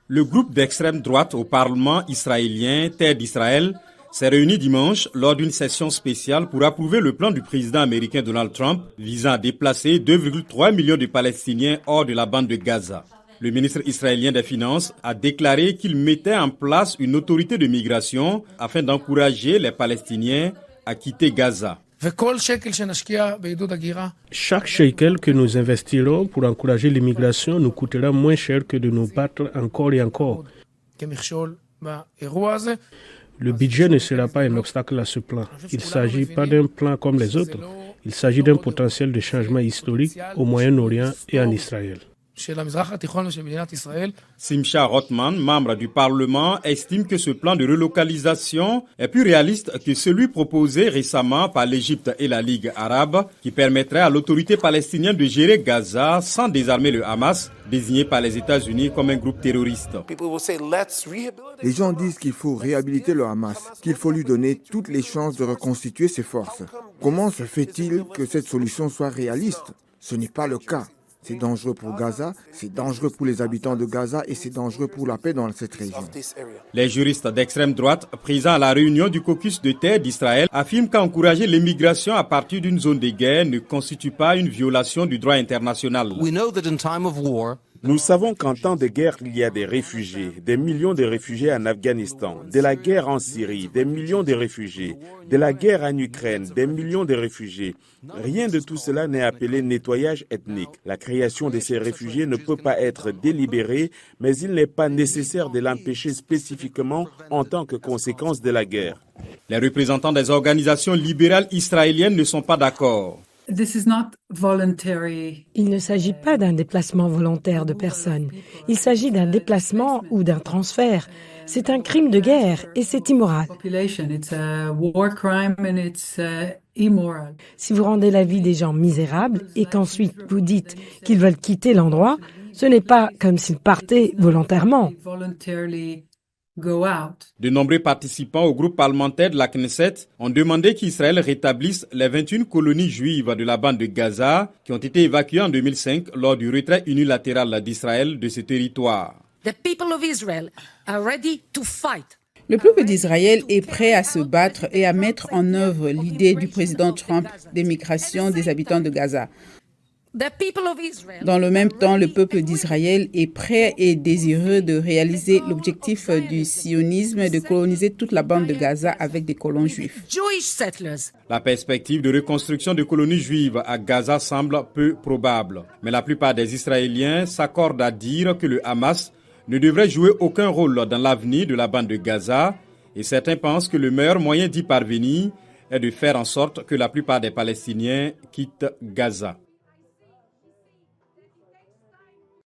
Le groupe d'extrême droite au Parlement israélien, Terre d'Israël, s'est réuni dimanche lors d'une session spéciale pour approuver le plan du président américain Donald Trump visant à déplacer 2,3 millions de Palestiniens hors de la bande de Gaza. Le ministre israélien des Finances a déclaré qu'il mettait en place une autorité de migration afin d'encourager les Palestiniens à quitter Gaza. Chaque shekel que nous investirons pour encourager l'immigration nous coûtera moins cher que de nous battre encore et encore. Le budget ne sera pas un obstacle à ce plan. Il ne s'agit pas d'un plan comme les autres. Il s'agit d'un potentiel de changement historique au Moyen-Orient et en Israël. Simcha Rothman, membre du Parlement, estime que ce plan de relocalisation est plus réaliste que celui proposé récemment par l'Égypte et la Ligue arabe, qui permettrait à l'autorité palestinienne de gérer Gaza sans désarmer le Hamas, désigné par les États-Unis comme un groupe terroriste. Les gens disent qu'il faut réhabiliter le Hamas, qu'il faut lui donner toutes les chances de reconstituer ses forces. Comment se fait-il que cette solution soit réaliste? Ce n'est pas le cas. C'est dangereux pour Gaza, c'est dangereux pour les habitants de Gaza et c'est dangereux pour la paix dans cette région. Les juristes d'extrême droite, présents à la réunion du caucus de Terre d'Israël, affirment qu'encourager l'immigration à partir d'une zone de guerre ne constitue pas une violation du droit international. Nous savons qu'en temps de guerre, il y a des réfugiés, des millions de réfugiés en Afghanistan, de la guerre en Syrie, des millions de réfugiés, de la guerre en Ukraine, des millions de réfugiés. Rien de tout cela n'est appelé nettoyage ethnique. La création de ces réfugiés ne peut pas être délibérée, mais il n'est pas nécessaire de l'empêcher spécifiquement en tant que conséquence de la guerre. Les représentants des organisations libérales israéliennes ne sont pas d'accord. Il ne s'agit pas d'un déplacement volontaire de personnes. Il s'agit d'un déplacement ou d'un transfert. C'est un crime de guerre et c'est immoral. Si vous rendez la vie des gens misérable et qu'ensuite vous dites qu'ils veulent quitter l'endroit, ce n'est pas comme s'ils partaient volontairement. De nombreux participants au groupe parlementaire de la Knesset ont demandé qu'Israël rétablisse les 21 colonies juives de la bande de Gaza qui ont été évacuées en 2005 lors du retrait unilatéral d'Israël de ce territoire. Le peuple d'Israël est prêt à se battre et à mettre en œuvre l'idée du président Trump d'émigration des habitants de Gaza. Dans le même temps, le peuple d'Israël est prêt et désireux de réaliser l'objectif du sionisme de coloniser toute la bande de Gaza avec des colons juifs. La perspective de reconstruction de colonies juives à Gaza semble peu probable. Mais la plupart des Israéliens s'accordent à dire que le Hamas ne devrait jouer aucun rôle dans l'avenir de la bande de Gaza et certains pensent que le meilleur moyen d'y parvenir est de faire en sorte que la plupart des Palestiniens quittent Gaza.